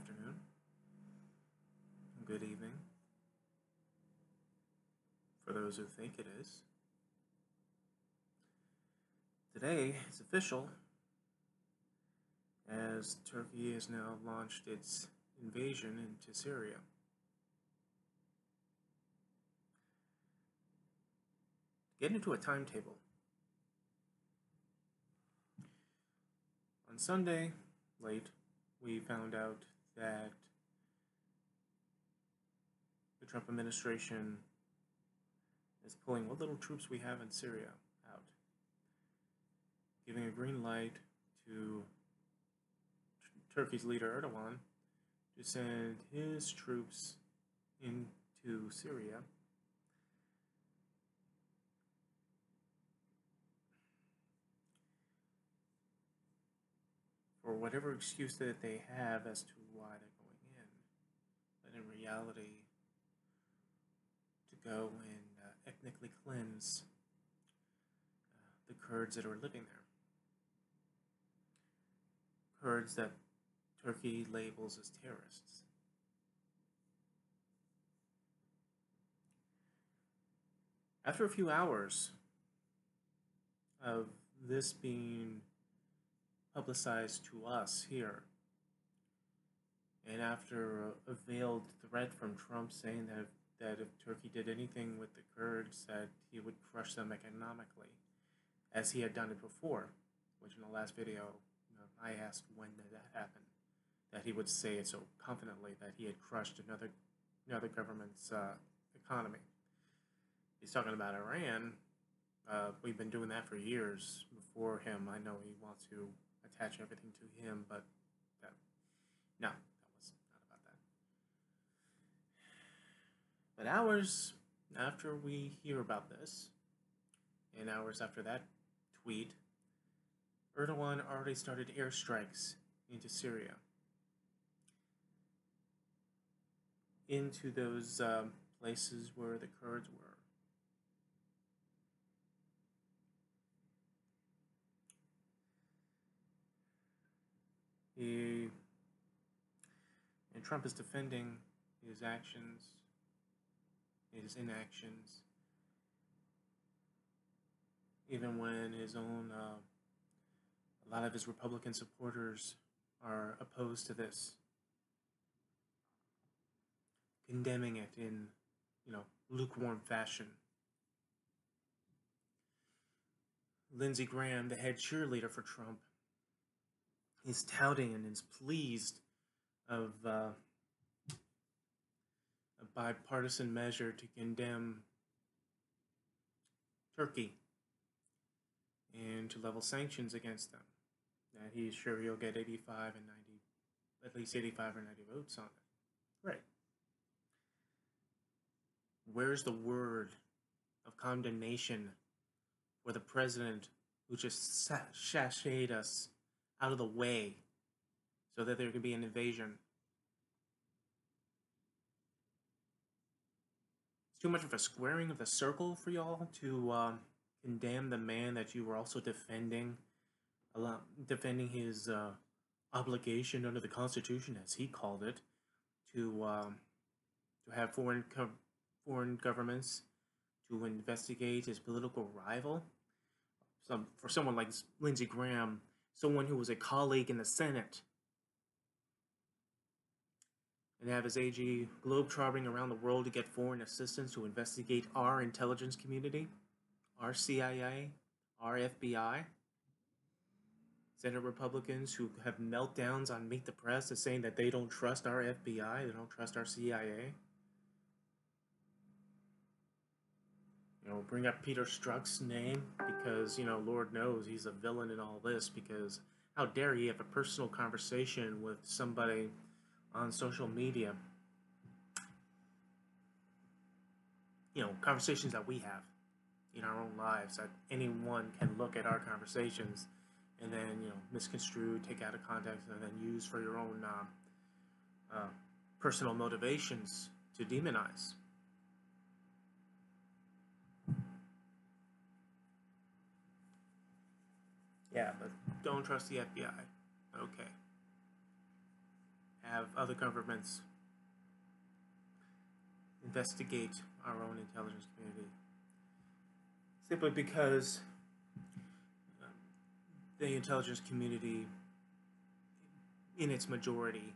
afternoon, good evening, for those who think it is. Today is official, as Turkey has now launched its invasion into Syria. Get into a timetable. On Sunday, late, we found out that the Trump administration is pulling what little troops we have in Syria out, giving a green light to Turkey's leader Erdogan to send his troops into Syria for whatever excuse that they have as to why they're going in, but in reality, to go and ethnically cleanse the Kurds that are living there. Kurds that Turkey labels as terrorists. After a few hours of this being publicized to us here, and after a veiled threat from Trump saying that if Turkey did anything with the Kurds, that he would crush them economically, as he had done it before, which in the last video, I asked when did that happen, that he would say it so confidently that he had crushed another government's economy. He's talking about Iran. We've been doing that for years before him. I know he wants to attach everything to him, but no, that was not about that. But hours after we hear about this, and hours after that tweet, Erdogan already started airstrikes into Syria, into those places where the Kurds were. And Trump is defending his actions, his inactions, even when his own, a lot of his Republican supporters are opposed to this, condemning it in, lukewarm fashion. Lindsey Graham, the head cheerleader for Trump, is touting and is pleased of a bipartisan measure to condemn Turkey and to level sanctions against them. That he's sure he'll get 85 and 90, at least 85 or 90 votes on it. Right. Where's the word of condemnation for the president who just sashayed us out of the way so that there can be an invasion? It's too much of a squaring of the circle for y'all to condemn the man that you were also defending his obligation under the Constitution, as he called it, to have foreign governments to investigate his political rival. For someone like Lindsey Graham, someone who was a colleague in the Senate, and have his AG globetrotting around the world to get foreign assistance to investigate our intelligence community, our CIA, our FBI. Senate Republicans who have meltdowns on Meet the Press is saying that they don't trust our FBI, they don't trust our CIA. Bring up Peter Strzok's name because, Lord knows he's a villain in all this, because how dare he have a personal conversation with somebody on social media. Conversations that we have in our own lives, that anyone can look at our conversations and then, misconstrue, take out of context, and then use for your own personal motivations to demonize. Yeah, but don't trust the FBI. Okay. have other governments investigate our own intelligence community, simply because the intelligence community, in its majority,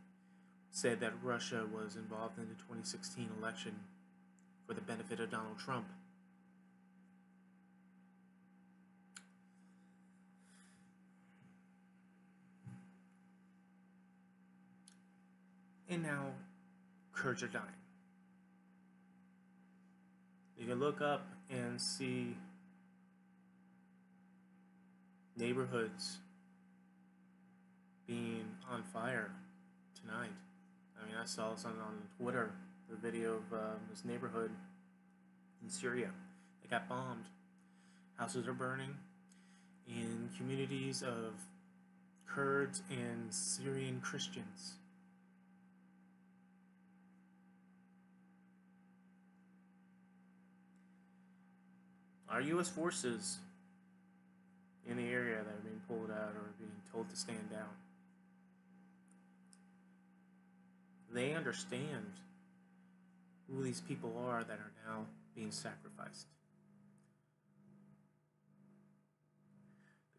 said that Russia was involved in the 2016 election for the benefit of Donald Trump. And now Kurds are dying. You can look up and see neighborhoods being on fire tonight. I mean, I saw something on Twitter, the video of this neighborhood in Syria that got bombed. Houses are burning in communities of Kurds and Syrian Christians. Our U.S. forces in the area that are being pulled out or being told to stand down, they understand who these people are that are now being sacrificed.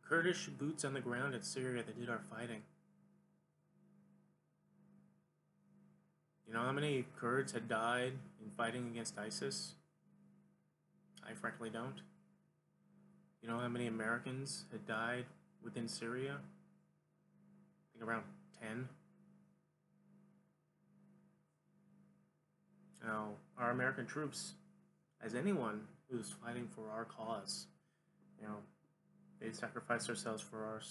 The Kurdish boots on the ground in Syria that did our fighting. You know how many Kurds had died in fighting against ISIS? I frankly don't. You know how many Americans had died within Syria? I think around 10. Now, our American troops, as anyone who's fighting for our cause, you know, they sacrifice themselves for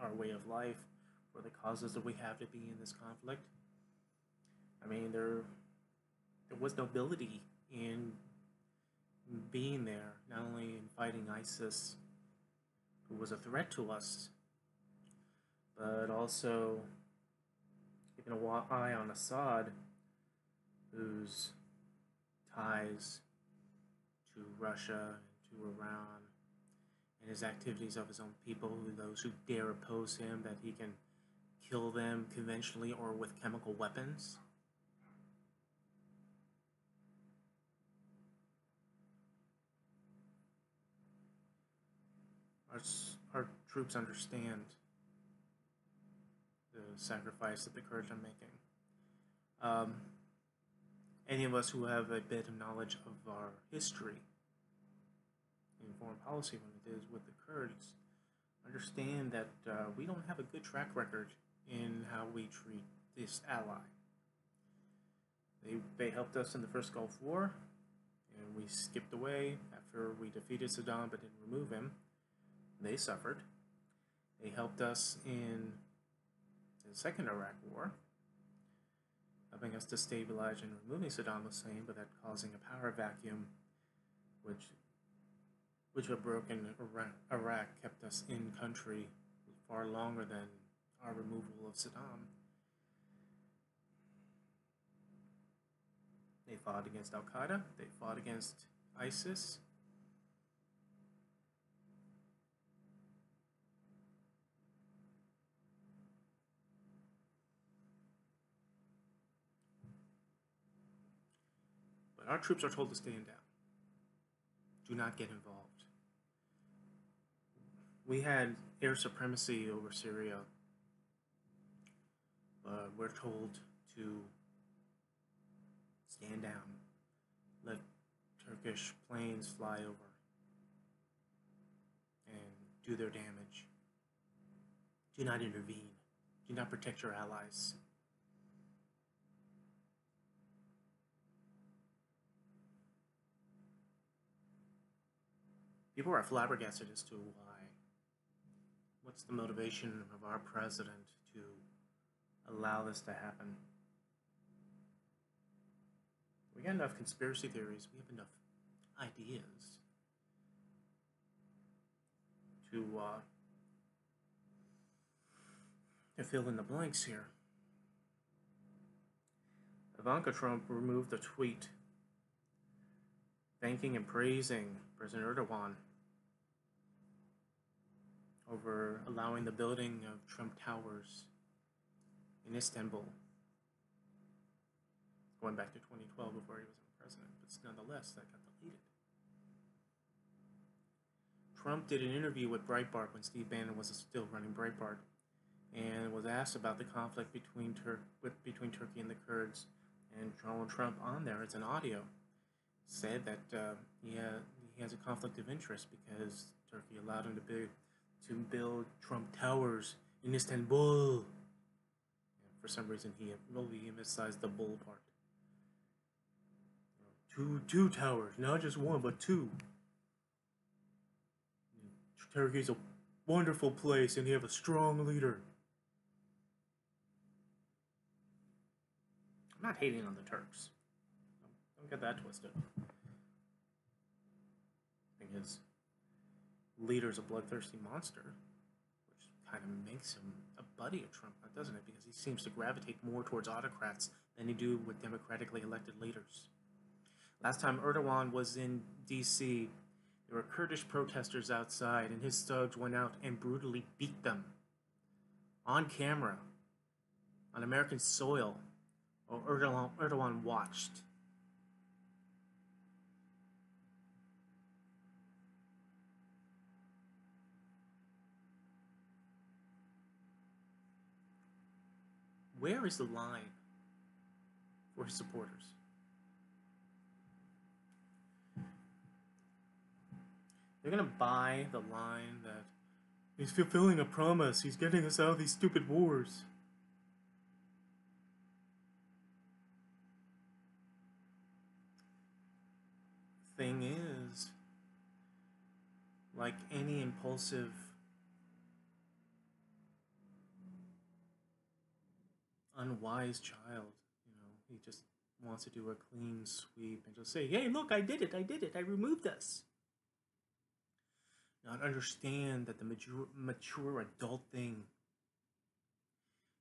our way of life, for the causes that we have to be in this conflict. I mean, there was nobility in being there, not only in fighting ISIS, who was a threat to us, but also keeping an eye on Assad, whose ties to Russia and to Iran and his activities of his own people, those who dare oppose him, that he can kill them conventionally or with chemical weapons. Our troops understand the sacrifice that the Kurds are making. Any of us who have a bit of knowledge of our history in foreign policy when it is with the Kurds understand that we don't have a good track record in how we treat this ally. They helped us in the first Gulf War, and we skipped away after we defeated Saddam but didn't remove him. They suffered. They helped us in the second Iraq War, helping us to stabilize and removing Saddam Hussein, but that causing a power vacuum, which a broken Iraq kept us in country far longer than our removal of Saddam. They fought against Al-Qaeda. They fought against ISIS. But our troops are told to stand down. Do not get involved. We had air supremacy over Syria, but we're told to stand down, let Turkish planes fly over and do their damage. Do not intervene. Do not protect your allies. People are flabbergasted as to why. What's the motivation of our president to allow this to happen? We got enough conspiracy theories. We have enough ideas to fill in the blanks here. Ivanka Trump removed a tweet thanking and praising President Erdogan over allowing the building of Trump Towers in Istanbul, going back to 2012 before he was president, but nonetheless, that got deleted. Trump did an interview with Breitbart when Steve Bannon was still running Breitbart, and was asked about the conflict between Turkey and the Kurds. And Donald Trump, on there, it's an audio, said that he has a conflict of interest because Turkey allowed him to build Trump towers in Istanbul. And for some reason, he really emphasized the bull part. Two towers, not just one, but two. Turkey's a wonderful place, and you have a strong leader. I'm not hating on the Turks. Don't get that twisted. I think his leader's a bloodthirsty monster, which kind of makes him a buddy of Trump, doesn't it? Because he seems to gravitate more towards autocrats than he do with democratically elected leaders. Last time Erdogan was in D.C., there were Kurdish protesters outside, and his thugs went out and brutally beat them on camera, on American soil, while Erdogan watched. Where is the line for his supporters? They're going to buy the line that he's fulfilling a promise, he's getting us out of these stupid wars. Thing is, like any impulsive unwise child, he just wants to do a clean sweep and just say, hey, look, I did it, I removed us. Not understand that the mature adult thing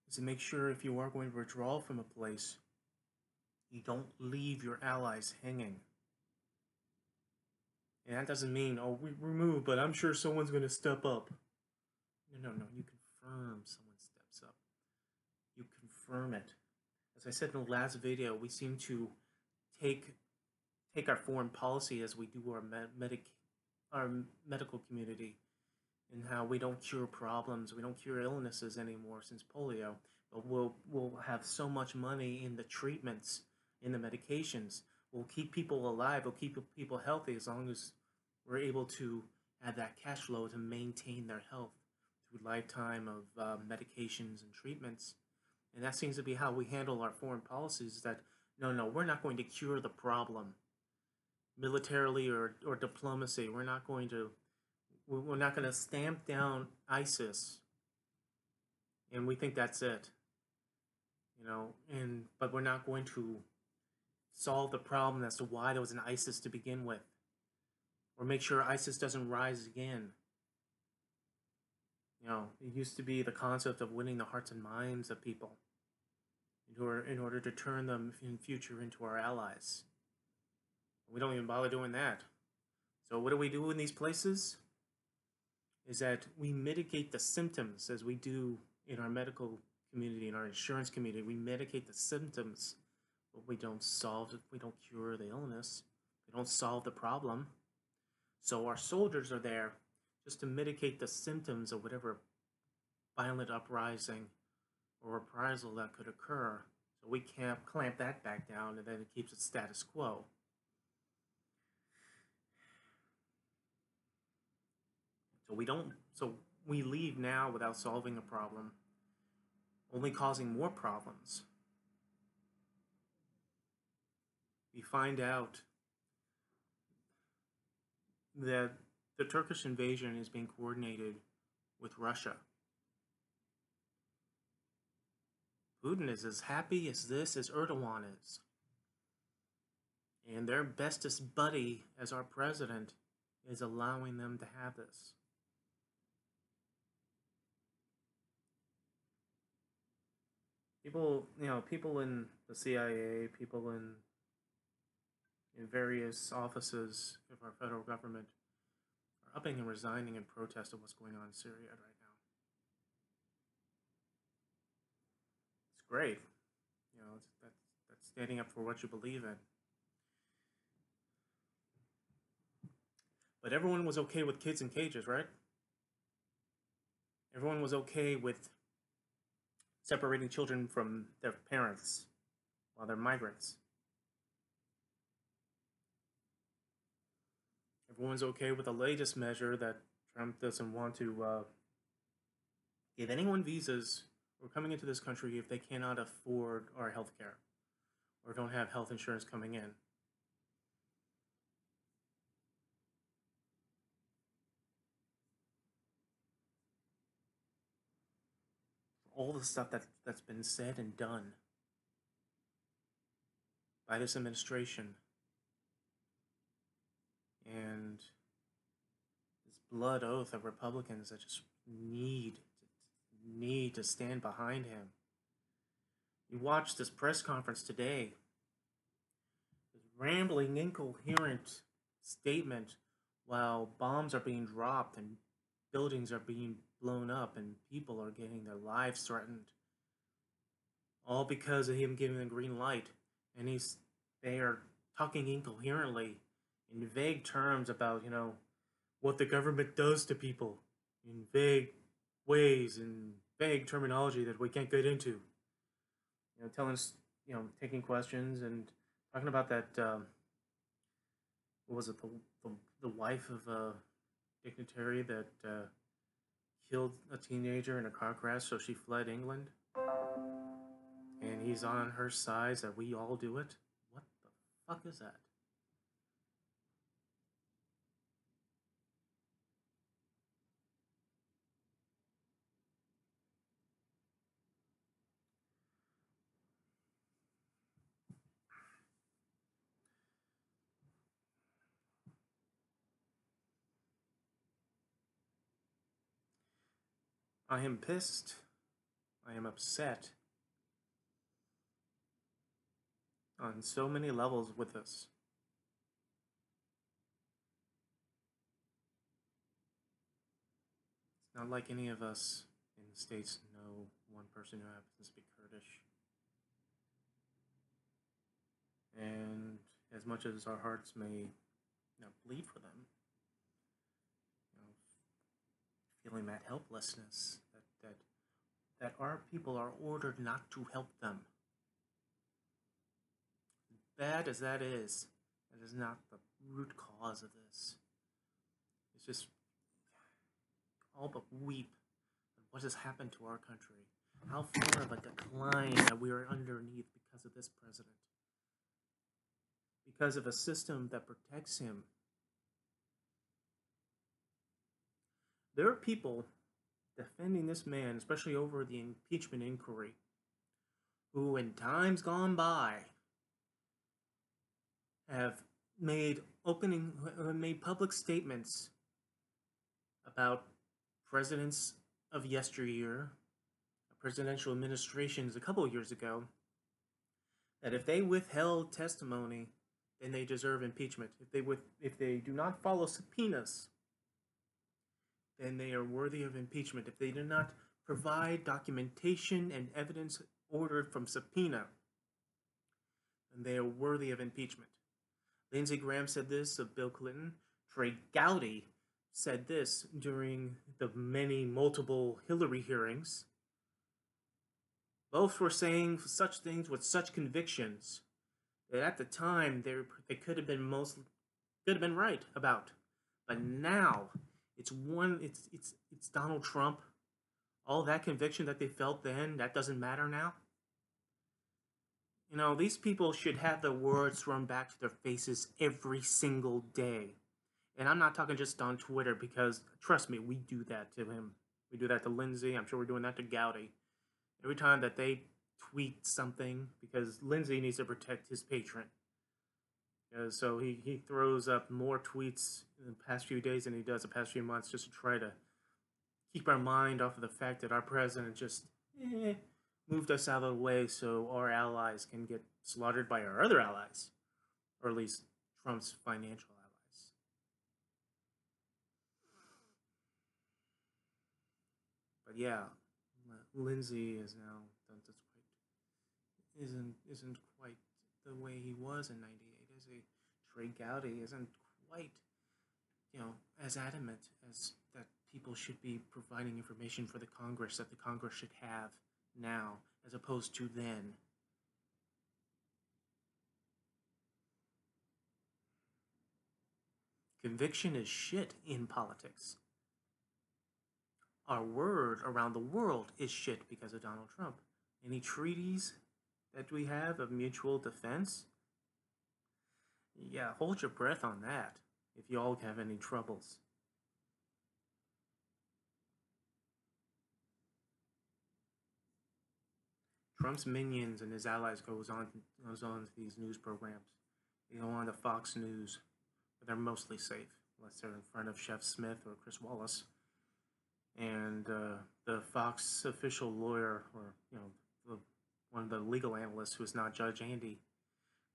is to make sure if you are going to withdraw from a place, you don't leave your allies hanging. And that doesn't mean, oh, we remove, but I'm sure someone's going to step up. No, you confirm someone steps up. You confirm it. As I said in the last video, we seem to take our foreign policy as we do our medical community, and how we don't cure problems, we don't cure illnesses anymore since polio, but we'll have so much money in the treatments, in the medications. We'll keep people alive, we'll keep people healthy as long as we're able to have that cash flow to maintain their health through lifetime of medications and treatments. And that seems to be how we handle our foreign policies, that no, we're not going to cure the problem militarily or diplomacy. We're not going to stamp down ISIS, and we think that's it, but we're not going to solve the problem as to why there was an ISIS to begin with, or make sure ISIS doesn't rise again. It used to be the concept of winning the hearts and minds of people in order to turn them in future into our allies. We don't even bother doing that. So what do we do in these places? Is that we mitigate the symptoms, as we do in our medical community, in our insurance community. We mitigate the symptoms, but we don't solve it. We don't cure the illness. We don't solve the problem. So our soldiers are there just to mitigate the symptoms of whatever violent uprising or reprisal that could occur. So we can't clamp that back down, and then it keeps it status quo. So we leave now without solving a problem, only causing more problems. We find out that the Turkish invasion is being coordinated with Russia. Putin is as happy as Erdogan is. And their bestest buddy as our president is allowing them to have this. People in the CIA, people in various offices of our federal government are upping and resigning in protest of what's going on in Syria right now. It's great. You know, that's standing up for what you believe in. But everyone was okay with kids in cages, right? Everyone was okay with separating children from their parents while they're migrants. Everyone's okay with the latest measure that Trump doesn't want to give anyone visas or coming into this country if they cannot afford our health care or don't have health insurance coming in. All the stuff that's been said and done by this administration and this blood oath of Republicans that just need to stand behind him. You watch this press conference today, this rambling, incoherent statement while bombs are being dropped and buildings are being blown up and people are getting their lives threatened. All because of him giving the green light. And they are talking incoherently in vague terms about, what the government does to people in vague ways and vague terminology that we can't get into. Telling us, taking questions and talking about that, what was it, the wife of a dignitary that killed a teenager in a car crash, so she fled England? And he's on her side that we all do it? What the fuck is that? I am pissed. I am upset on so many levels with this. It's not like any of us in the States know one person who happens to speak Kurdish. And as much as our hearts may bleed for them, feeling that helplessness, that our people are ordered not to help them. Bad as that is not the root cause of this. It's just all but weep at what has happened to our country. How far of a decline that we are underneath because of this president. Because of a system that protects him. There are people defending this man, especially over the impeachment inquiry, who in times gone by have made public statements about presidents of yesteryear, presidential administrations a couple of years ago, that if they withheld testimony, then they deserve impeachment. If they do not follow subpoenas, then they are worthy of impeachment. If they do not provide documentation and evidence ordered from subpoena, then they are worthy of impeachment. Lindsey Graham said this of Bill Clinton. Trey Gowdy said this during the multiple Hillary hearings. Both were saying such things with such convictions that at the time they could have been right about. But now it's Donald Trump. All that conviction that they felt then, that doesn't matter now. These people should have the words thrown back to their faces every single day. And I'm not talking just on Twitter, because trust me, we do that to him. We do that to Lindsey. I'm sure we're doing that to Gowdy. Every time that they tweet something, because Lindsey needs to protect his patron. So he throws up more tweets in the past few days than he does the past few months, just to try to keep our mind off of the fact that our president just moved us out of the way so our allies can get slaughtered by our other allies, or at least Trump's financial allies. But yeah, Lindsey has now done this isn't quite the way he was in '98. As a Trey Gowdy isn't quite, as adamant as that people should be providing information for the Congress that the Congress should have now, as opposed to then. Conviction is shit in politics. Our word around the world is shit because of Donald Trump. Any treaties that we have of mutual defense, yeah, hold your breath on that if you all have any troubles. Trump's minions and his allies goes on to these news programs. They go on to Fox News, but they're mostly safe unless they're in front of Chef Smith or Chris Wallace. And the Fox official lawyer, or one of the legal analysts who is not Judge Andy,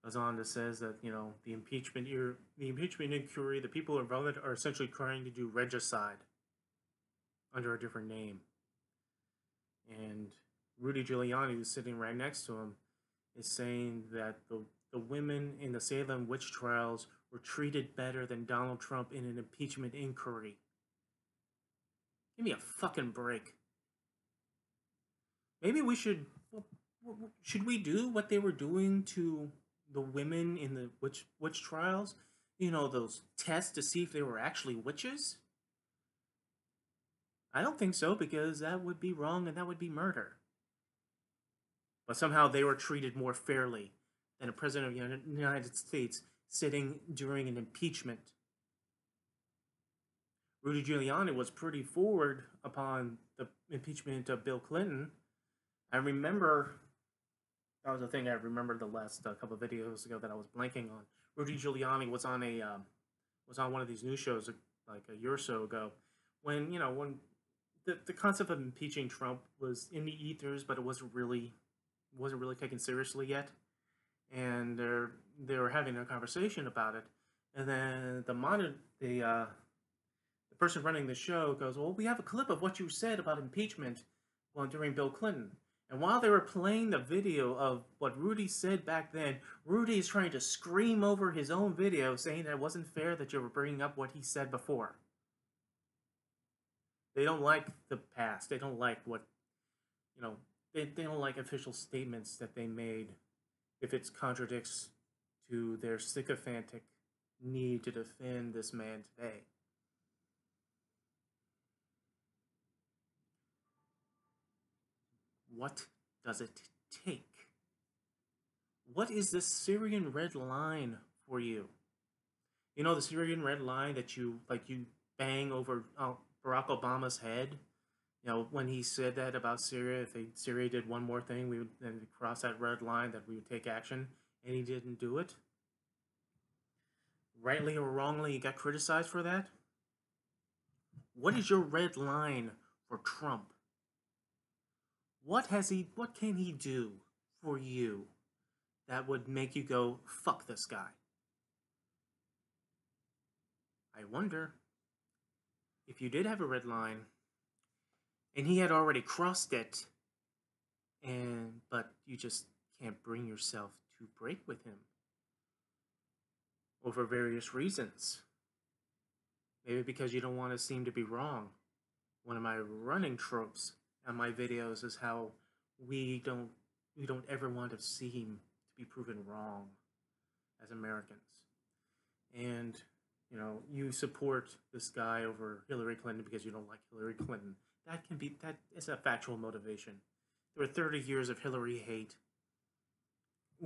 goes on to says that the impeachment inquiry, the people involved are essentially trying to do regicide under a different name. And Rudy Giuliani, who's sitting right next to him, is saying that the women in the Salem witch trials were treated better than Donald Trump in an impeachment inquiry. Give me a fucking break. Maybe we should we do what they were doing to the women in the witch trials? Those tests to see if they were actually witches? I don't think so, because that would be wrong and that would be murder. But somehow they were treated more fairly than a president of the United States sitting during an impeachment. Rudy Giuliani was pretty forward upon the impeachment of Bill Clinton. I remember, that was the thing I remember the last couple of videos ago that I was blanking on. Rudy Giuliani was on one of these news shows like a year or so ago, when the concept of impeaching Trump was in the ethers, but it wasn't really taken seriously yet. And they were having a conversation about it, and then the person running the show goes, "Well, we have a clip of what you said about impeachment during Bill Clinton." And while they were playing the video of what Rudy said back then, Rudy is trying to scream over his own video, saying that it wasn't fair that you were bringing up what he said before. They don't like the past. They don't like what, they don't like official statements that they made if it contradicts to their sycophantic need to defend this man today. What does it take? What is the Syrian red line for you? The Syrian red line that you bang over Barack Obama's head? When he said that about Syria, if Syria did one more thing, we would then cross that red line, that we would take action, and he didn't do it. Rightly or wrongly, he got criticized for that. What is your red line for Trump? What can he do for you that would make you go, fuck this guy? I wonder if you did have a red line and he had already crossed it, but you just can't bring yourself to break with him over various reasons. Maybe because you don't want to seem to be wrong. One of my running tropes on my videos is how we don't ever want to seem to be proven wrong as Americans. And you support this guy over Hillary Clinton because you don't like Hillary Clinton. That is a factual motivation. There were 30 years of Hillary hate.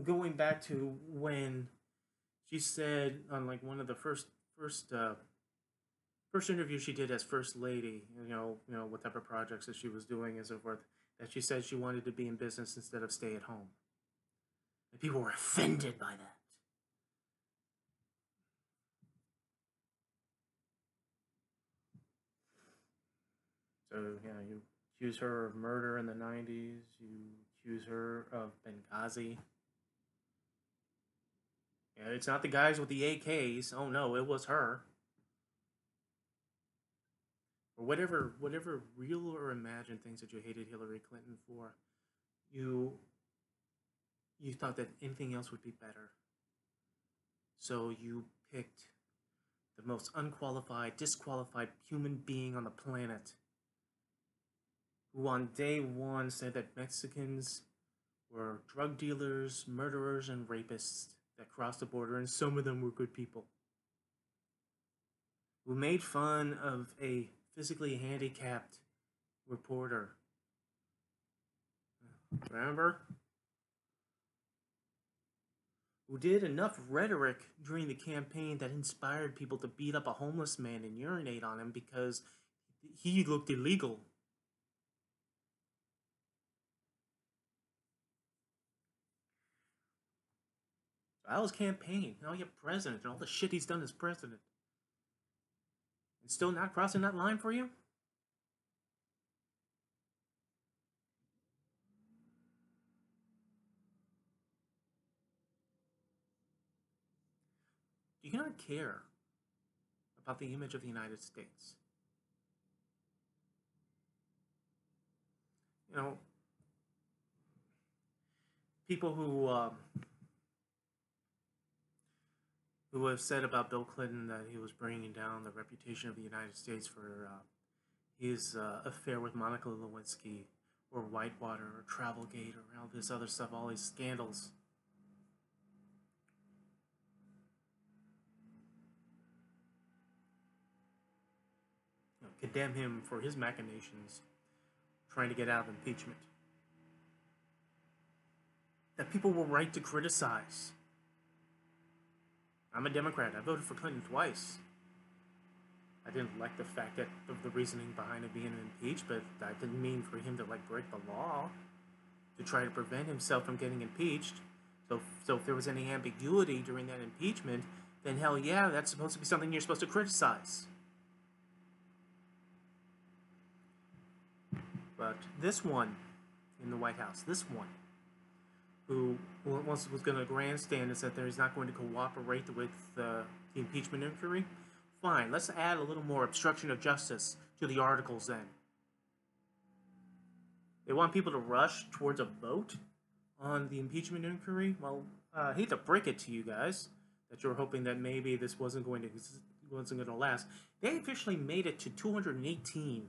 Going back to when she said on one of the first interviews she did as First Lady, what type of projects that she was doing and so forth, that she said she wanted to be in business instead of stay at home. And people were offended by that. So, you accuse her of murder in the 90s. You accuse her of Benghazi. It's not the guys with the AKs. Oh no, it was her. Or whatever real or imagined things that you hated Hillary Clinton for, you You thought that anything else would be better. So you picked the most unqualified, disqualified human being on the planet, who on day one said that Mexicans were drug dealers, murderers, and rapists that crossed the border, and some of them were good people. Who made fun of a physically handicapped reporter. Remember? Who did enough rhetoric during the campaign that inspired people to beat up a homeless man and urinate on him because he looked illegal. That was campaign. Now you have president and all the shit he's done as president. And still not crossing that line for you? Do you not care about the image of the United States? You know, people who have said about Bill Clinton that he was bringing down the reputation of the United States for his affair with Monica Lewinsky, or Whitewater, or Travelgate, or all this other stuff, all these scandals. You know, condemn him for his machinations, trying to get out of impeachment. That people were right to criticize. I'm a Democrat. I voted for Clinton twice. I didn't like the fact that of the reasoning behind him being impeached, but that didn't mean for him to like break the law to try to prevent himself from getting impeached. So if there was any ambiguity during that impeachment, then hell yeah, that's supposed to be something you're supposed to criticize. But this one in the White House, this one, who was going to grandstand and said that he's not going to cooperate with the impeachment inquiry, fine, let's add a little more obstruction of justice to the articles then. They want people to rush towards a vote on the impeachment inquiry. Well, I hate to break it to you guys that you're hoping that maybe this wasn't going to last. They officially made it to 218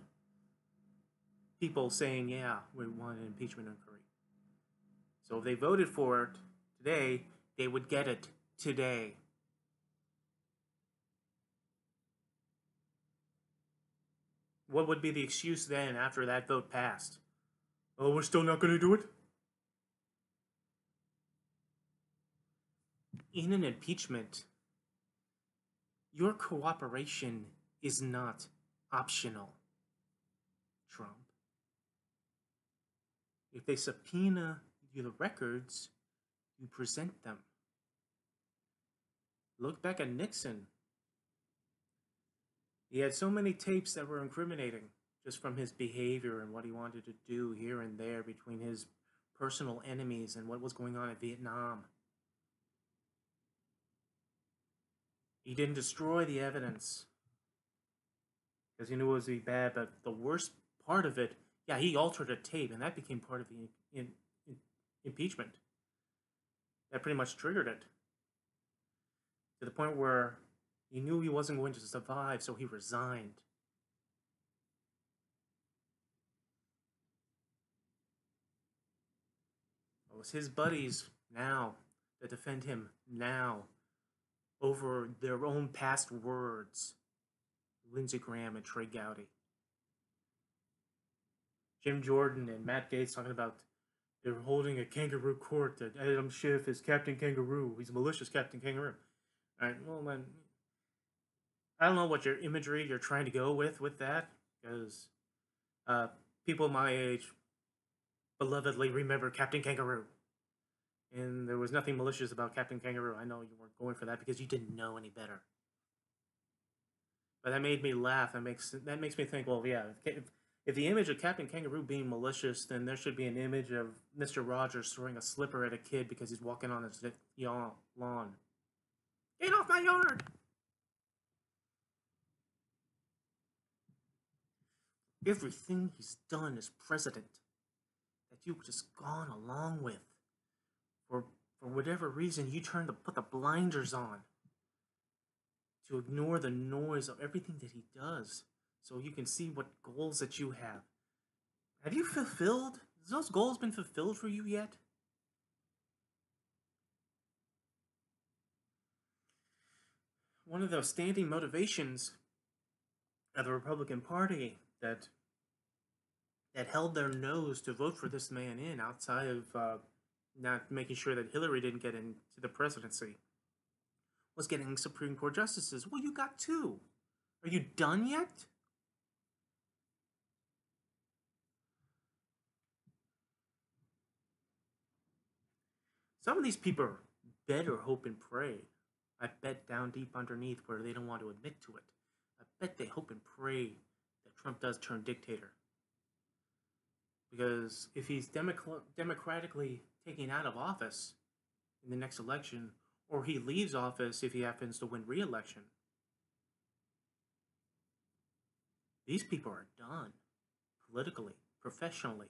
people saying, yeah, we want an impeachment inquiry. So if they voted for it today, they would get it today. What would be the excuse then after that vote passed? Oh, we're still not going to do it? In an impeachment, your cooperation is not optional, Trump. If they subpoena you the records, you present them. Look back at Nixon. He had so many tapes that were incriminating just from his behavior and what he wanted to do here and there between his personal enemies and what was going on in Vietnam. He didn't destroy the evidence because he knew it would be bad, but the worst part of it, yeah, he altered a tape, and that became part of the impeachment. That pretty much triggered it to the point where he knew he wasn't going to survive, so he resigned. It was his buddies now that defend him now over their own past words. Lindsey Graham and Trey Gowdy. Jim Jordan and Matt Gaetz talking about they're holding a kangaroo court that Adam Schiff is Captain Kangaroo. He's a malicious Captain Kangaroo. All right, well then, I don't know what your imagery you're trying to go with that, because people my age belovedly remember Captain Kangaroo. And there was nothing malicious about Captain Kangaroo. I know you weren't going for that because you didn't know any better. But that made me laugh. That makes me think, well, yeah, if the image of Captain Kangaroo being malicious, then there should be an image of Mr. Rogers throwing a slipper at a kid because he's walking on his lawn. Get off my yard! Everything he's done as president that you've just gone along with for for whatever reason, you put the blinders on to ignore the noise of everything that he does, so you can see what goals that you have. Have you fulfilled? Has those goals been fulfilled for you yet? One of the standing motivations of the Republican Party that held their nose to vote for this man in, outside of not making sure that Hillary didn't get into the presidency, was getting Supreme Court justices. Well, you got two. Are you done yet? Some of these people better hope and pray. I bet down deep underneath, where they don't want to admit to it, I bet they hope and pray that Trump does turn dictator. Because if he's democratically taken out of office in the next election, or he leaves office if he happens to win re-election, these people are done politically, professionally,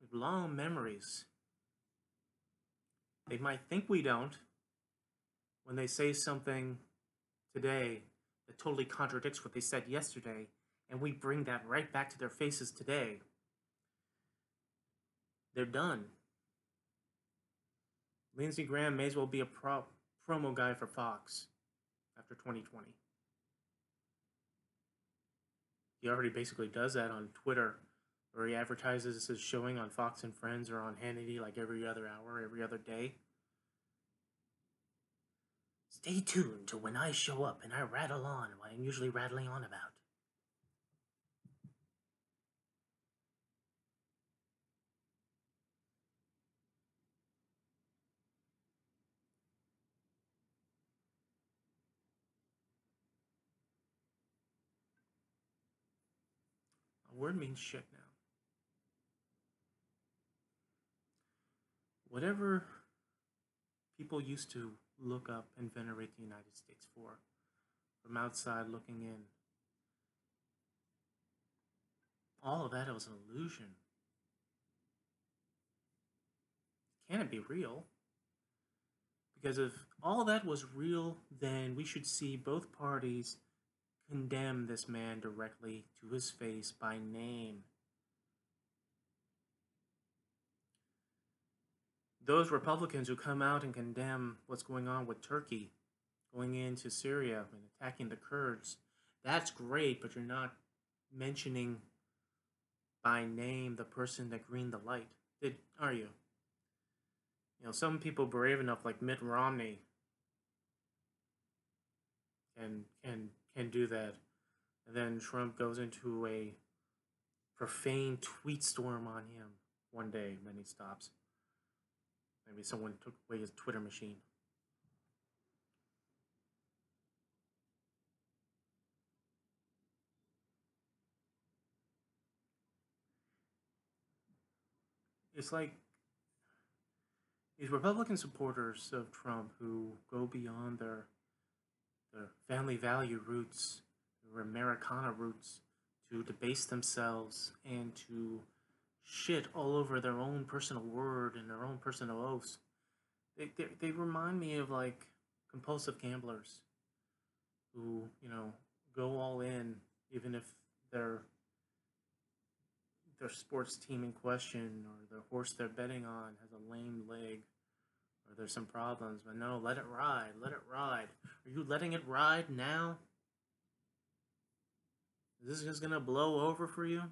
with long memories. They might think we don't when they say something today that totally contradicts what they said yesterday, and we bring that right back to their faces today. They're done. Lindsey Graham may as well be a promo guy for Fox after 2020. He already basically does that on Twitter, where he advertises his showing on Fox and Friends or on Hannity like every other hour, every other day. Stay tuned to when I show up and I rattle on what I'm usually rattling on about. A word means shit now. Whatever people used to look up and venerate the United States for, from outside looking in, all of that was an illusion. Can it be real? Because if all that was real, then we should see both parties condemn this man directly to his face by name. Those Republicans who come out and condemn what's going on with Turkey, going into Syria and attacking the Kurds, that's great, but you're not mentioning by name the person that greened the light, are you? You know, some people brave enough, like Mitt Romney, can do that. And then Trump goes into a profane tweet storm on him one day, and then he stops. Maybe someone took away his Twitter machine. It's like these Republican supporters of Trump who go beyond their family value roots, their Americana roots, to debase themselves and to shit all over their own personal word and their own personal oaths. They remind me of like compulsive gamblers who, you know, go all in even if their sports team in question or the horse they're betting on has a lame leg or there's some problems, but no, let it ride, let it ride. Are you letting it ride now? Is this just gonna blow over for you?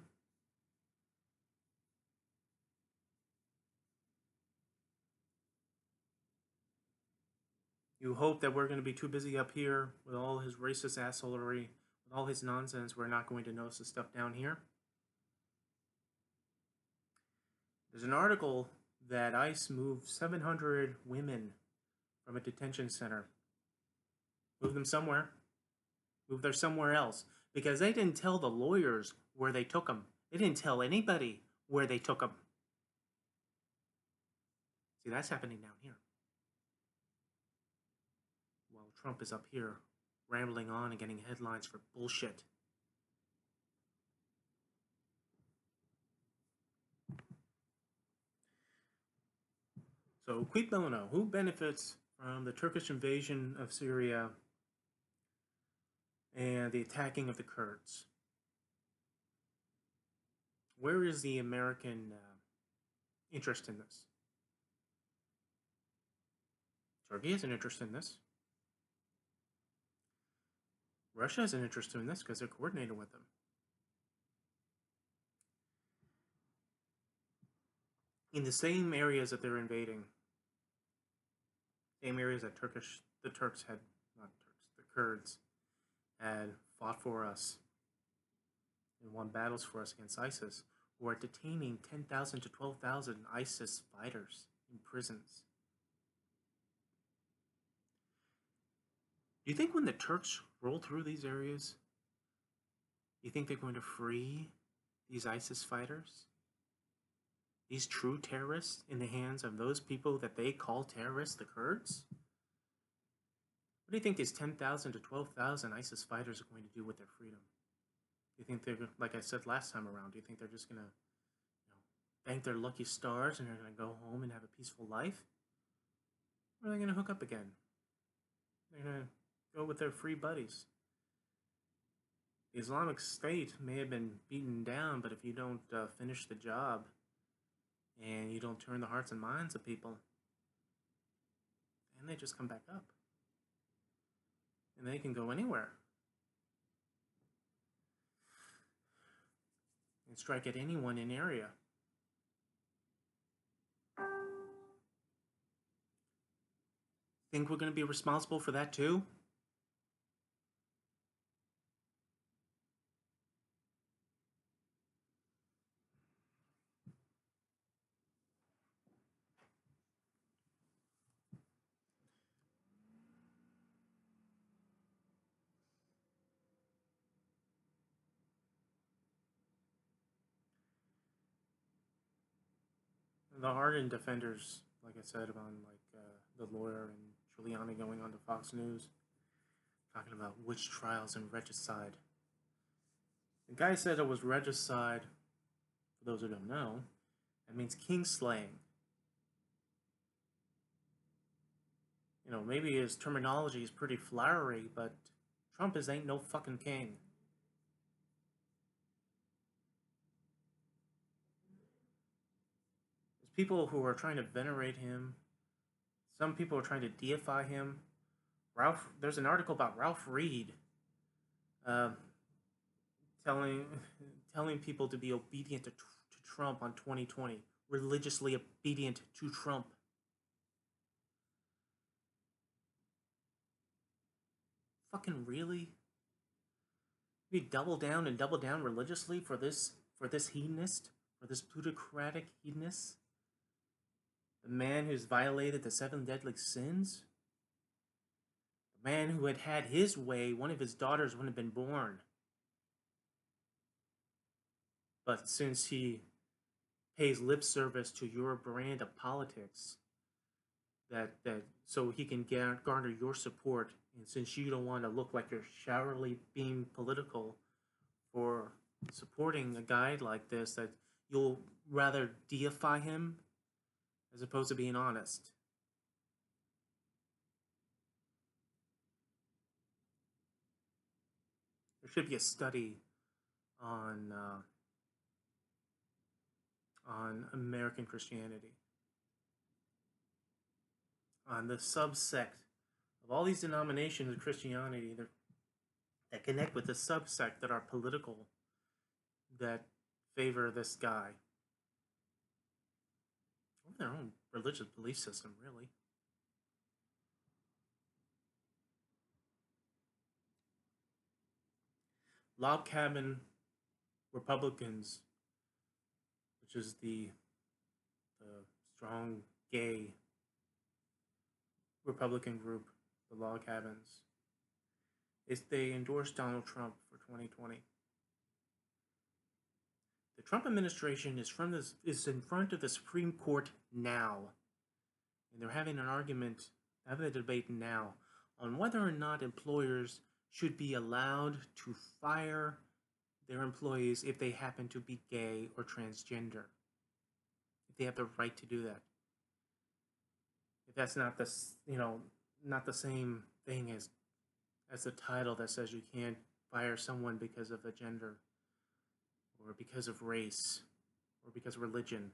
You hope that we're going to be too busy up here with all his racist assholery, with all his nonsense, we're not going to notice the stuff down here? There's an article that ICE moved 700 women from a detention center. Move them somewhere. Move them somewhere else. Because they didn't tell the lawyers where they took them. They didn't tell anybody where they took them. See, that's happening down here. While Trump is up here rambling on and getting headlines for bullshit. So, quid bono, who benefits from the Turkish invasion of Syria and the attacking of the Kurds? Where is the American interest in this? Turkey has an interest in this. Russia has an interest in this because they're coordinated with them. In the same areas that they're invading, same areas that the Turks had, not Turks, the Kurds had fought for us and won battles for us against ISIS, who are detaining 10,000 to 12,000 ISIS fighters in prisons. Do you think when the Turks roll through these areas, you think they're going to free these ISIS fighters? These true terrorists in the hands of those people that they call terrorists, the Kurds? What do you think these 10,000 to 12,000 ISIS fighters are going to do with their freedom? Do you think they're, like I said last time around, do you think they're just going to thank their lucky stars and they're going to go home and have a peaceful life? Or are they going to hook up again? They're going to go with their free buddies. The Islamic State may have been beaten down, but if you don't finish the job and you don't turn the hearts and minds of people, then they just come back up. And they can go anywhere and strike at anyone in area. Think we're going to be responsible for that too? The ardent defenders, like I said, about the lawyer and Giuliani going on to Fox News, talking about witch trials and regicide. The guy said it was regicide. For those who don't know, that means king slaying. You know, maybe his terminology is pretty flowery, but Trump ain't no fucking king. There's people who are trying to venerate him. Some people are trying to deify him. There's an article about Ralph Reed telling people to be obedient to Trump on 2020, religiously obedient to Trump. Fucking really? We double down and double down religiously for this hedonist, for this plutocratic hedonist? The man who's violated the 7 deadly sins? The man who had his way, one of his daughters wouldn't have been born. But since he pays lip service to your brand of politics, that so he can garner your support, and since you don't want to look like you're shallowly being political for supporting a guy like this, that you'll rather deify him as opposed to being honest. There should be a study on American Christianity, on the subsect of all these denominations of Christianity that connect with the subsect that are political, that favor this guy. Or their own religious belief system, really. Log Cabin Republicans, which is the strong gay Republican group, the Log Cabins, they endorsed Donald Trump for 2020. The Trump administration is in front of the Supreme Court now, and they're having a debate now on whether or not employers should be allowed to fire their employees if they happen to be gay or transgender. If they have the right to do that. if that's not not the same thing as the title that says you can't fire someone because of a gender or because of race or because of religion.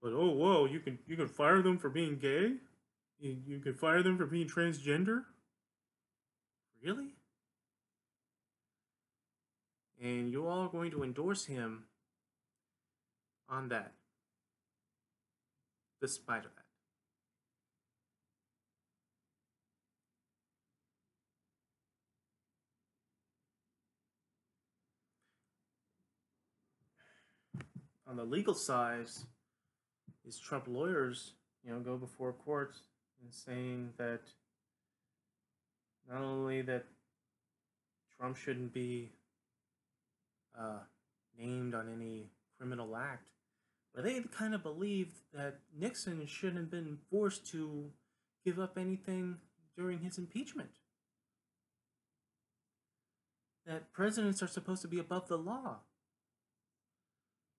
But oh whoa, you can fire them for being gay? You can fire them for being transgender? Really? And you all are going to endorse him on that, despite of that. On the legal side, these Trump lawyers, go before courts and saying that not only that Trump shouldn't be uh, named on any criminal act, but they kind of believe that Nixon shouldn't have been forced to give up anything during his impeachment. That presidents are supposed to be above the law.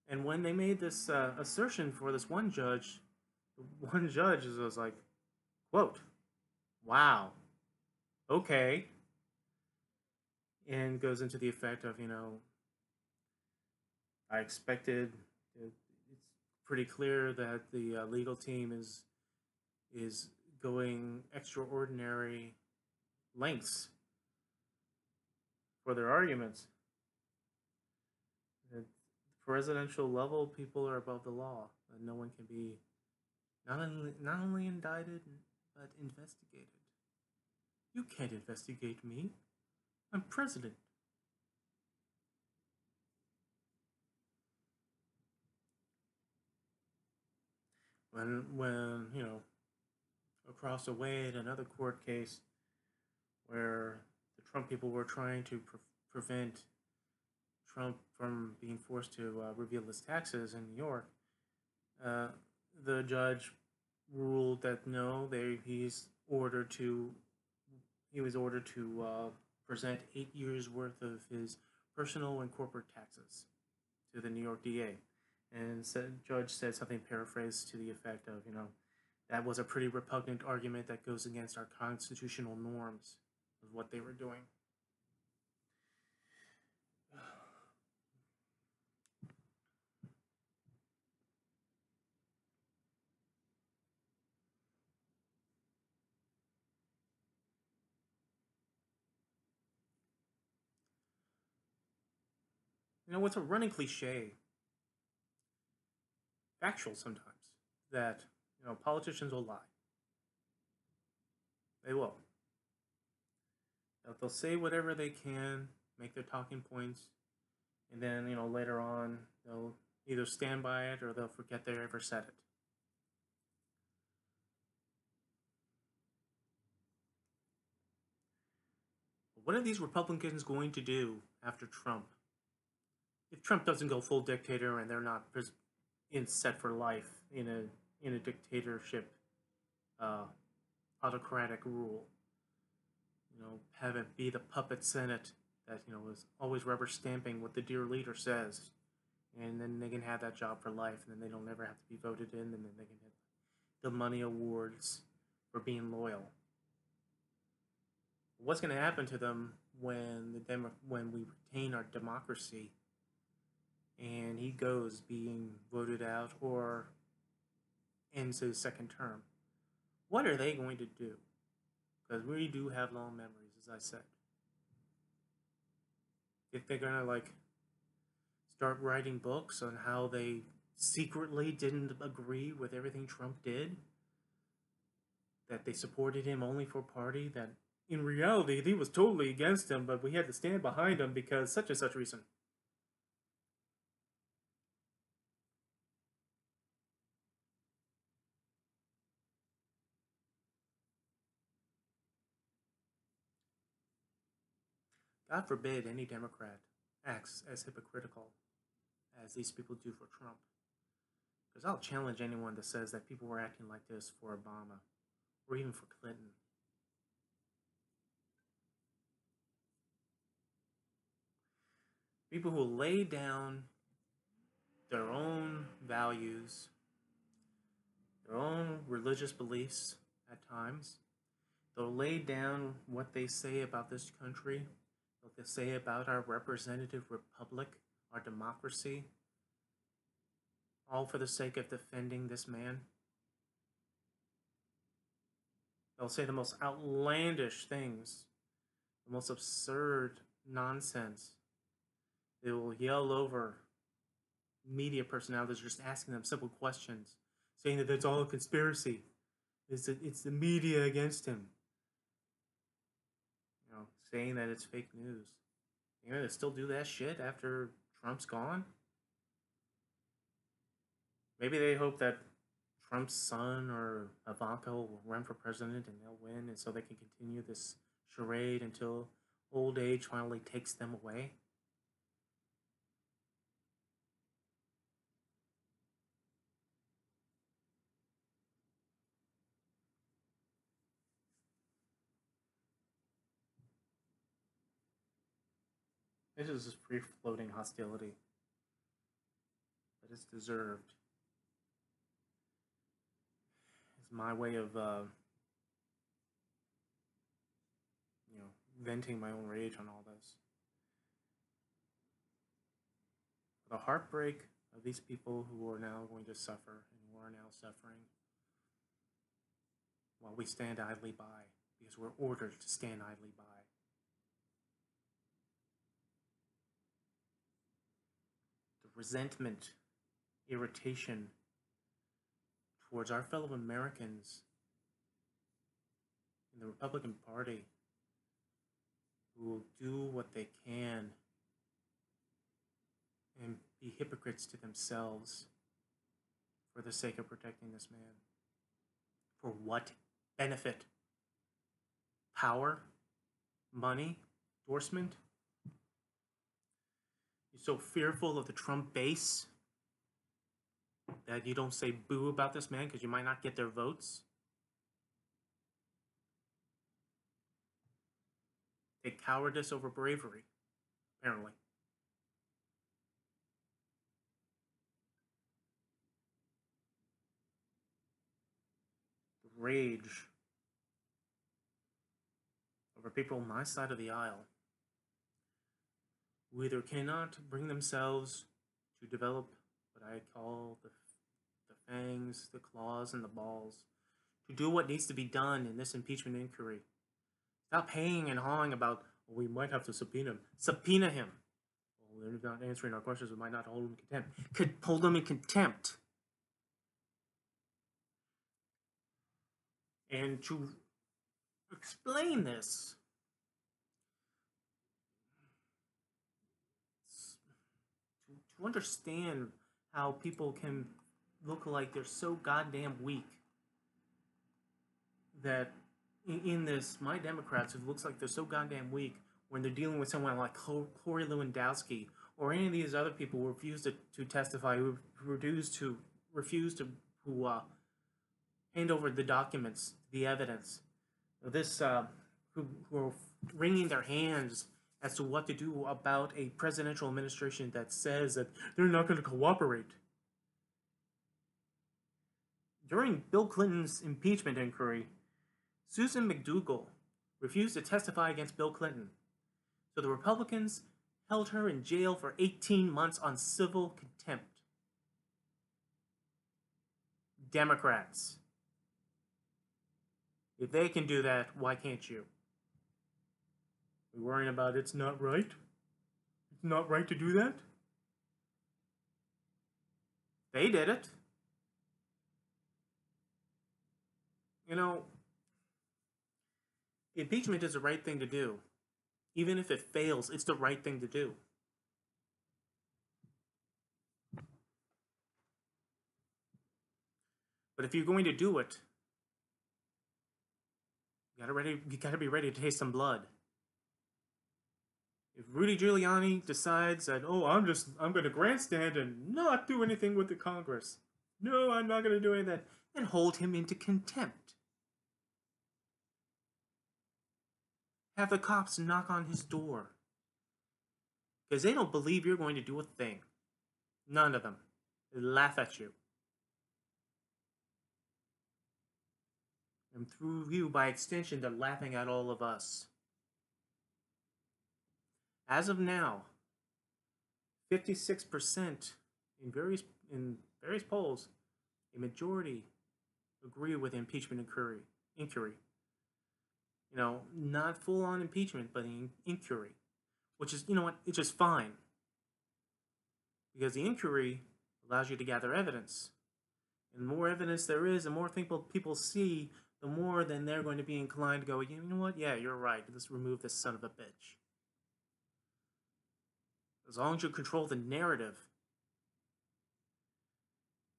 And when they made this assertion for this one judge, the one judge was like, quote, wow, okay. And goes into the effect of, I expected, it's pretty clear that the legal team is going extraordinary lengths for their arguments. At the presidential level, people are above the law, and no one can be not only indicted but investigated. You can't investigate me. I'm president. When across the way in another court case where the Trump people were trying to prevent Trump from being forced to reveal his taxes in New York, uh, the judge ruled that no, he was ordered to present 8 years worth of his personal and corporate taxes to the New York DA, and judge said something paraphrased to the effect of, that was a pretty repugnant argument that goes against our constitutional norms of what they were doing. It's a running cliche, factual sometimes, that politicians will lie. They will. They'll say whatever they can, make their talking points, and then later on they'll either stand by it or they'll forget they ever said it. What are these Republicans going to do after Trump? If Trump doesn't go full dictator and they're not in set for life in a dictatorship, uh, autocratic rule, have it be the puppet Senate that is always rubber stamping what the dear leader says, and then they can have that job for life, and then they don't ever have to be voted in, and then they can get the money awards for being loyal. What's going to happen to them when when we retain our democracy and he goes being voted out or ends his second term? What are they going to do? Because we do have long memories, as I said. If they're gonna start writing books on how they secretly didn't agree with everything Trump did, that they supported him only for party, that in reality he was totally against him, but we had to stand behind him because such and such reason. God forbid any Democrat acts as hypocritical as these people do for Trump. Because I'll challenge anyone that says that people were acting like this for Obama or even for Clinton. People who lay down their own values, their own religious beliefs at times. They'll lay down what they say about this country, what they say about our representative republic, our democracy, all for the sake of defending this man. They'll say the most outlandish things, the most absurd nonsense. They will yell over media personalities just asking them simple questions, saying that it's all a conspiracy. It's the media against him. You know, saying that it's fake news. You know, they still do that shit after Trump's gone. Maybe they hope that Trump's son or Ivanka will run for president and they'll win, and so they can continue this charade until old age finally takes them away. This is just free floating hostility that is deserved. It's my way of, venting my own rage on all this. The heartbreak of these people who are now going to suffer and who are now suffering while we stand idly by because we're ordered to stand idly by. The resentment, irritation towards our fellow Americans in the Republican Party who will do what they can and be hypocrites to themselves for the sake of protecting this man. For what benefit? Power? Money? Endorsement? You're so fearful of the Trump base that you don't say boo about this man because you might not get their votes? Take cowardice over bravery, apparently. The rage over people on my side of the aisle who either cannot bring themselves to develop what I call the fangs, the claws, and the balls to do what needs to be done in this impeachment inquiry. Stop hanging and hawing about, well, we might have to subpoena him. Subpoena him. Well, they're not answering our questions. We might not hold him in contempt. Could hold him in contempt. And to explain this, to understand how people can look like they're so goddamn weak that in this, my Democrats, it looks like they're so goddamn weak when they're dealing with someone like Corey Lewandowski or any of these other people who refuse to testify, who refuse to hand over the documents, the evidence. This who are wringing their hands as to what to do about a presidential administration that says that they're not going to cooperate. During Bill Clinton's impeachment inquiry, Susan McDougal refused to testify against Bill Clinton. So the Republicans held her in jail for 18 months on civil contempt. Democrats. If they can do that, why can't you? We're worrying about it's not right? It's not right to do that? They did it. You know, impeachment is the right thing to do. Even if it fails, it's the right thing to do. But if you're going to do it, you gotta be ready to taste some blood. If Rudy Giuliani decides that, oh, I'm going to grandstand and not do anything with the Congress. No, I'm not going to do any of that. Then hold him into contempt. Have the cops knock on his door. Because they don't believe you're going to do a thing. None of them. They laugh at you. And through you, by extension, they're laughing at all of us. As of now, 56% in various polls, a majority agree with impeachment inquiry. You know, not full on impeachment, but an inquiry, which is, you know what, it's just fine. Because the inquiry allows you to gather evidence. And the more evidence there is, the more people see, the more then they're going to be inclined to go, you know what, yeah, you're right, let's remove this son of a bitch. As long as you control the narrative.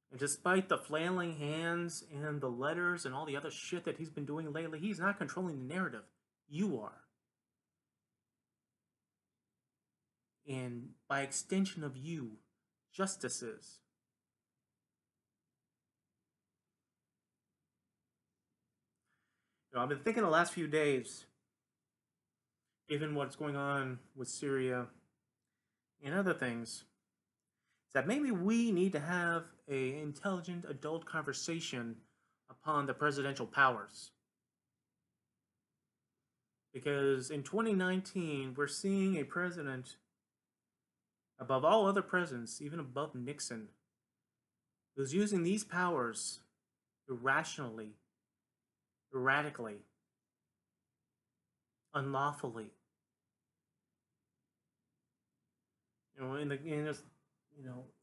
And despite the flailing hands and the letters and all the other shit that he's been doing lately, he's not controlling the narrative. You are. And by extension of you, justices. You know, I've been thinking the last few days, given what's going on with Syria and other things, that maybe we need to have an intelligent adult conversation upon the presidential powers. Because in 2019, we're seeing a president, above all other presidents, even above Nixon, who's using these powers irrationally, erratically, unlawfully. You know,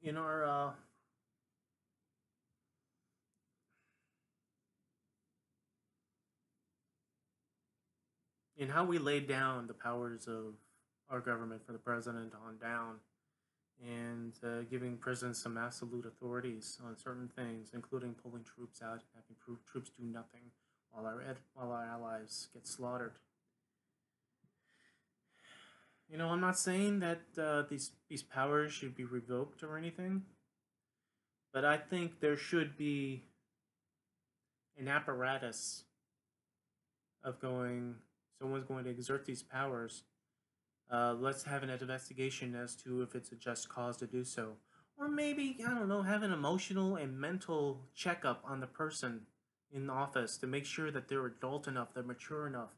in our in how we laid down the powers of our government from the president on down, and giving presidents some absolute authorities on certain things, including pulling troops out and having troops do nothing while our allies get slaughtered. You know, I'm not saying that these powers should be revoked or anything, but I think there should be an apparatus of going, someone's going to exert these powers. Let's have an investigation as to if it's a just cause to do so. Or maybe, I don't know, have an emotional and mental checkup on the person in the office to make sure that they're adult enough, they're mature enough,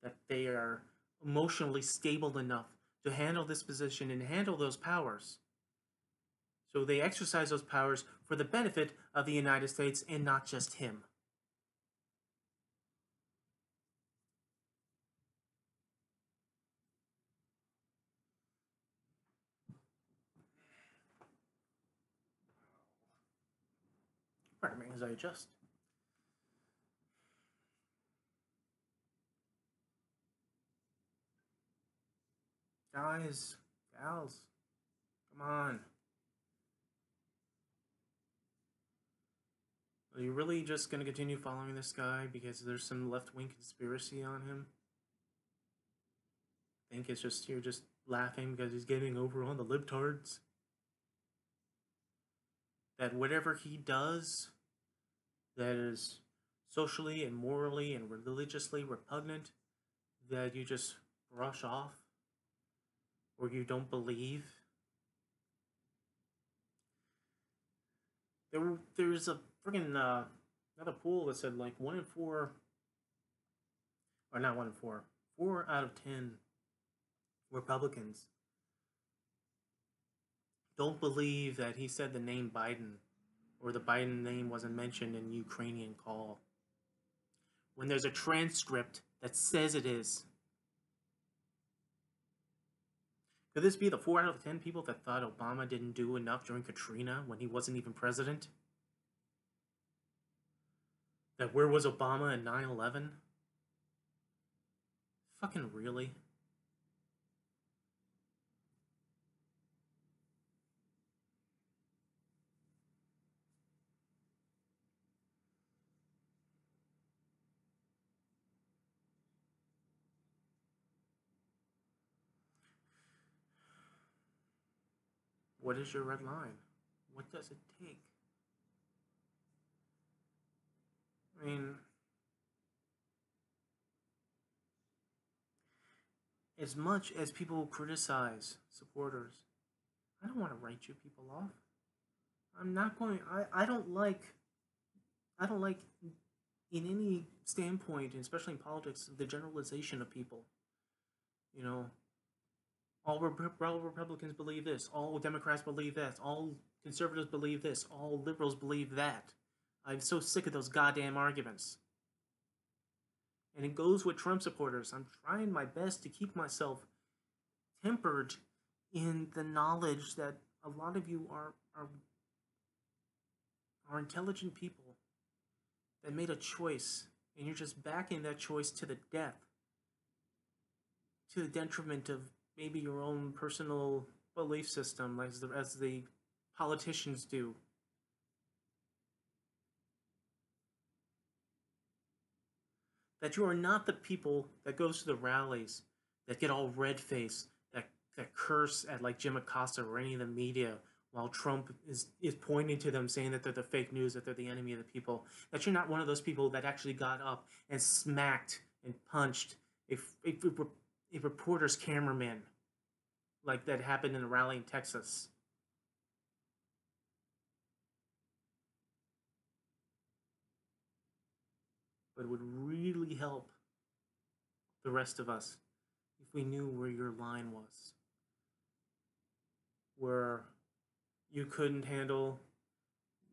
that they are emotionally stable enough to handle this position and handle those powers. So they exercise those powers for the benefit of the United States and not just him. Pardon me as I adjust. Guys, gals, come on. Are you really just going to continue following this guy because there's some left-wing conspiracy on him? I think it's just, you're just laughing because he's getting over on the libtards? That whatever he does that is socially and morally and religiously repugnant, that you just brush off or you don't believe? There's a freaking another poll that said like 1 in 4, or not 1 in 4, 4 out of 10 Republicans don't believe that he said the name Biden, or the Biden name wasn't mentioned in Ukrainian call, when there's a transcript that says it is. Could this be the 4 out of 10 people that thought Obama didn't do enough during Katrina when he wasn't even president? That where was Obama in 9/11? Fucking really? What is your red line? What does it take? I mean, as much as people criticize supporters, I don't want to write you people off. I'm not going. I don't like in any standpoint, and especially in politics, the generalization of people. You know, all Republicans believe this, all Democrats believe that, all conservatives believe this, all liberals believe that. I'm so sick of those goddamn arguments. And it goes with Trump supporters. I'm trying my best to keep myself tempered in the knowledge that a lot of you are intelligent people that made a choice, and you're just backing that choice to the death, to the detriment of maybe your own personal belief system, as the politicians do. That you are not the people that goes to the rallies, that get all red-faced, that curse at like Jim Acosta or any of the media while Trump is pointing to them, saying that they're the fake news, that they're the enemy of the people. That you're not one of those people that actually got up and smacked and punched a reporter's cameraman, like that happened in a rally in Texas. But it would really help the rest of us if we knew where your line was, where you couldn't handle.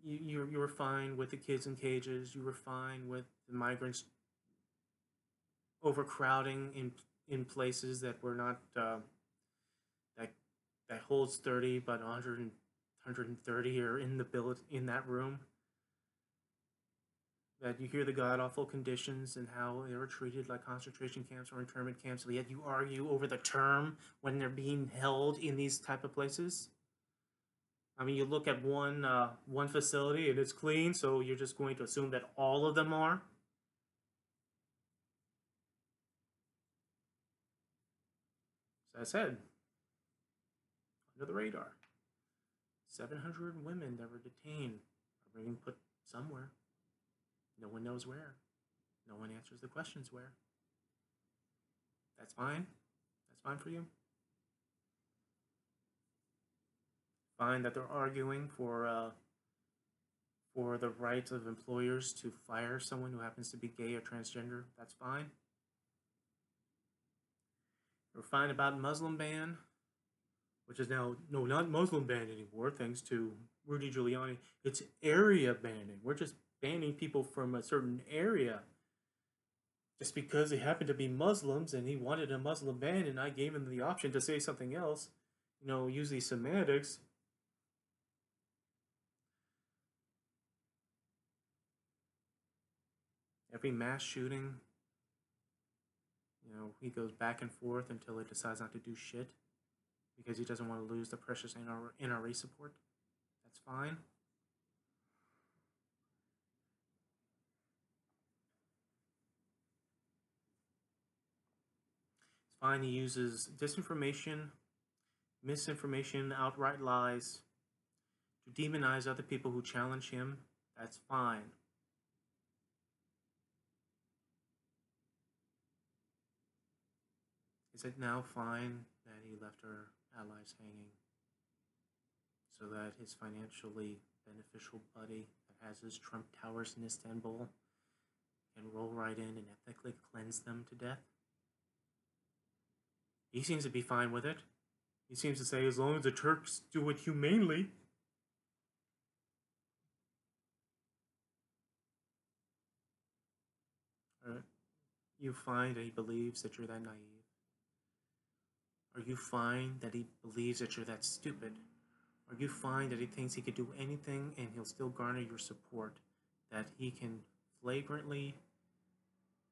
You were fine with the kids in cages. You were fine with the migrants overcrowding in places that were not that that holds 30, but 130 are in the in that room. That you hear the god awful conditions and how they were treated like concentration camps or internment camps, yet you argue over the term when they're being held in these type of places. I mean, you look at one facility and it's clean, so you're just going to assume that all of them are. So I said, under the radar, 700 women that were detained are being put somewhere. No one knows where. No one answers the questions where. That's fine. That's fine for you. Fine that they're arguing for the rights of employers to fire someone who happens to be gay or transgender. That's fine. We're fine about Muslim ban, which is now no, not Muslim ban anymore, thanks to Rudy Giuliani. It's area banning. We're just banning people from a certain area just because they happen to be Muslims and he wanted a Muslim ban and I gave him the option to say something else, use these semantics. Every mass shooting, he goes back and forth until he decides not to do shit because he doesn't want to lose the precious NRA support. That's fine. It's fine he uses disinformation, misinformation, outright lies to demonize other people who challenge him. That's fine. Is it now fine that he left our allies hanging so that his financially beneficial buddy that has his Trump towers in Istanbul can roll right in and ethnically cleanse them to death? He seems to be fine with it. He seems to say as long as the Turks do it humanely. You find that he believes that you're that naive? Are you fine that he believes that you're that stupid? Are you fine that he thinks he could do anything and he'll still garner your support? That he can flagrantly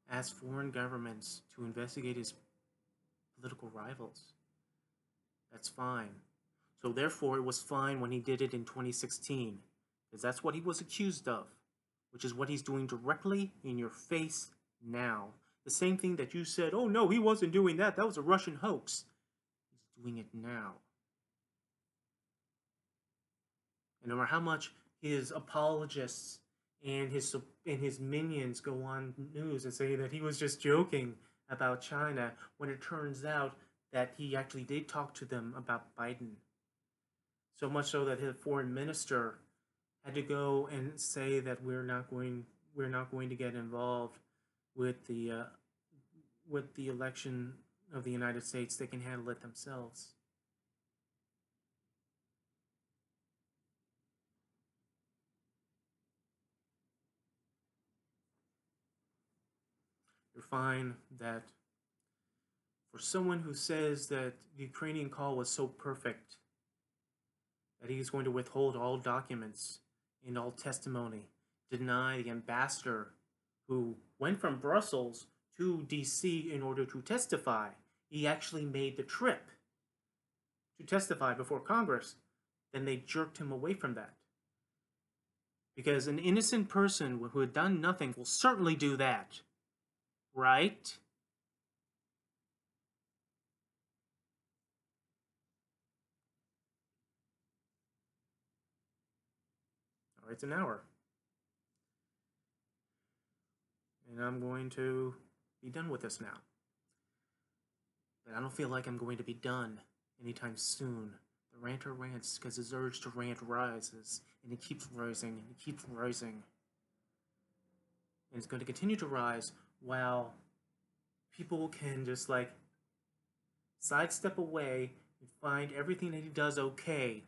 ask foreign governments to investigate his political rivals? That's fine. So therefore, it was fine when he did it in 2016, because that's what he was accused of, which is what he's doing directly in your face now. The same thing that you said, oh no, he wasn't doing that, that was a Russian hoax. He's doing it now. And no matter how much his apologists and his minions go on news and say that he was just joking about China, when it turns out that he actually did talk to them about Biden. So much so that his foreign minister had to go and say that we're not going, we're not going to get involved with the election of the United States. They can handle it themselves. You find that for someone who says that the Ukrainian call was so perfect that he's going to withhold all documents and all testimony, deny the ambassador who went from Brussels to DC in order to testify. He actually made the trip to testify before Congress. Then they jerked him away from that. Because an innocent person who had done nothing will certainly do that. Right? All right, it's an hour. And I'm going to be done with this now. But I don't feel like I'm going to be done anytime soon. The ranter rants because his urge to rant rises, and it keeps rising, and it keeps rising. And it's going to continue to rise while people can just like sidestep away and find everything that he does okay.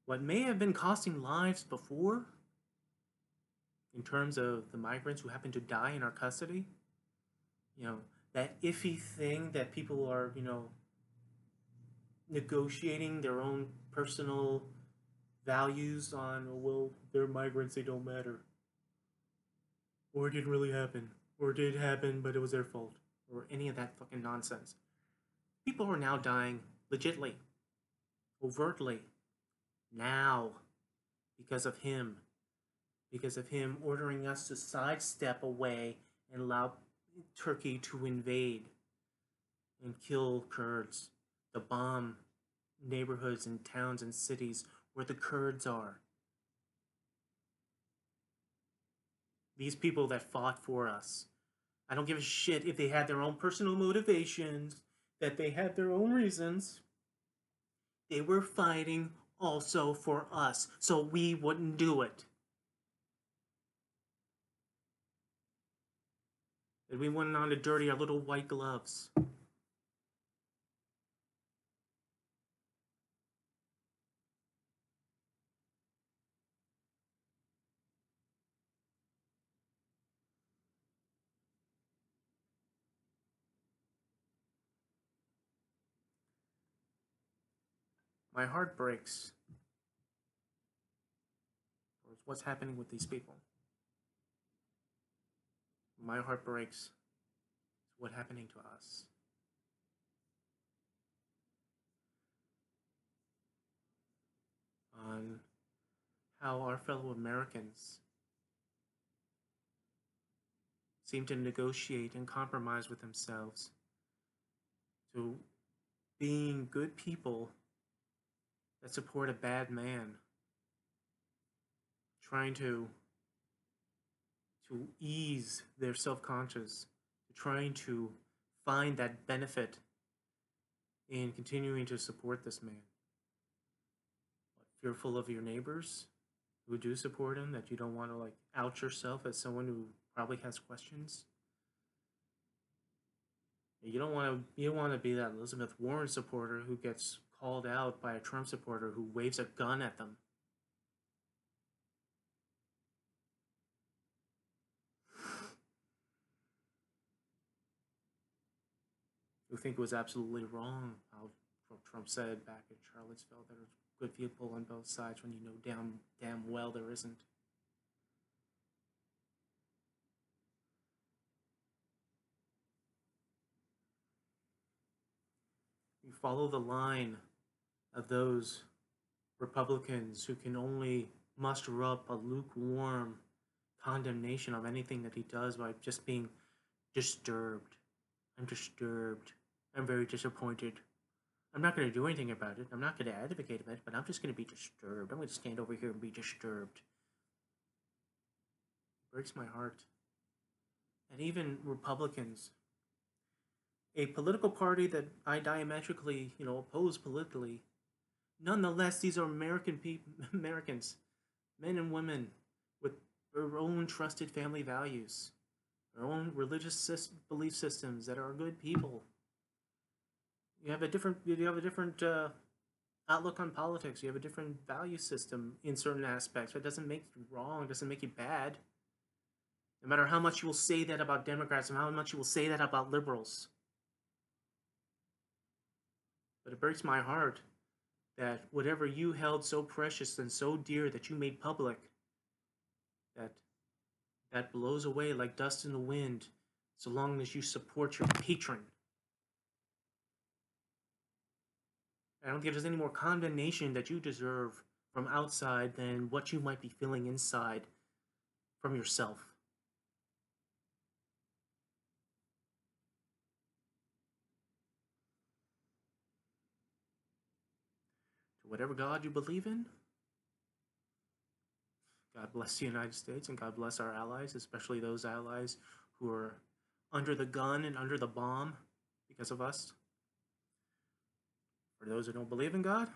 What may have been costing lives before, in terms of the migrants who happen to die in our custody, that iffy thing that people are, negotiating their own personal values on, oh, well, they're migrants, they don't matter. Or it didn't really happen. Or it did happen, but it was their fault. Or any of that fucking nonsense. People are now dying legitly, overtly, now, because of him. Because of him ordering us to sidestep away and allow Turkey to invade and kill Kurds, to bomb neighborhoods and towns and cities where the Kurds are. These people that fought for us. I don't give a shit if they had their own personal motivations, that they had their own reasons. They were fighting also for us, so we wouldn't do it. And we went on to dirty our little white gloves. My heart breaks for what's happening with these people. My heart breaks for what's happening to us. On how our fellow Americans seem to negotiate and compromise with themselves to being good people that support a bad man, trying to ease their self-conscious, trying to find that benefit in continuing to support this man. Fearful of your neighbors who do support him, that you don't want to like out yourself as someone who probably has questions. You don't want to be that Elizabeth Warren supporter who gets called out by a Trump supporter who waves a gun at them. Who think it was absolutely wrong how Trump said back in Charlottesville that there's good people on both sides when you know damn well there isn't. You follow the line of those Republicans who can only muster up a lukewarm condemnation of anything that he does by just being disturbed. I'm disturbed. I'm very disappointed. I'm not going to do anything about it. I'm not going to advocate about it, but I'm just going to be disturbed. I'm going to stand over here and be disturbed. It breaks my heart. And even Republicans, a political party that I diametrically, oppose politically, Nonetheless, these are American people, Americans, men and women with their own trusted family values, their own religious belief systems that are good people. You have a different outlook on politics. You have a different value system in certain aspects. That doesn't make you wrong. It doesn't make you bad. No matter how much you will say that about Democrats and how much you will say that about liberals. But it breaks my heart that whatever you held so precious and so dear that you made public, that that blows away like dust in the wind so long as you support your patron. I don't think there's any more condemnation that you deserve from outside than what you might be feeling inside from yourself. To whatever God you believe in, God bless the United States and God bless our allies, especially those allies who are under the gun and under the bomb because of us. For those who don't believe in God,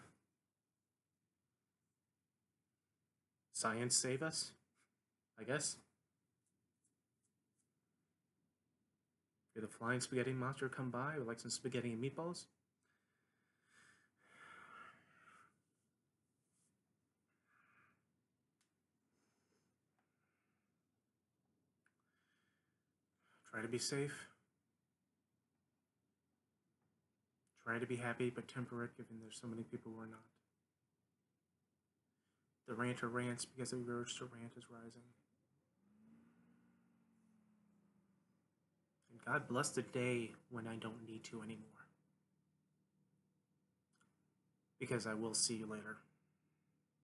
science save us, I guess. If the flying spaghetti monster come by with like some spaghetti and meatballs. Try to be safe. Try to be happy but temperate, given there's so many people who are not. The ranter rants because the urge to rant is rising. And God bless the day when I don't need to anymore. Because I will see you later.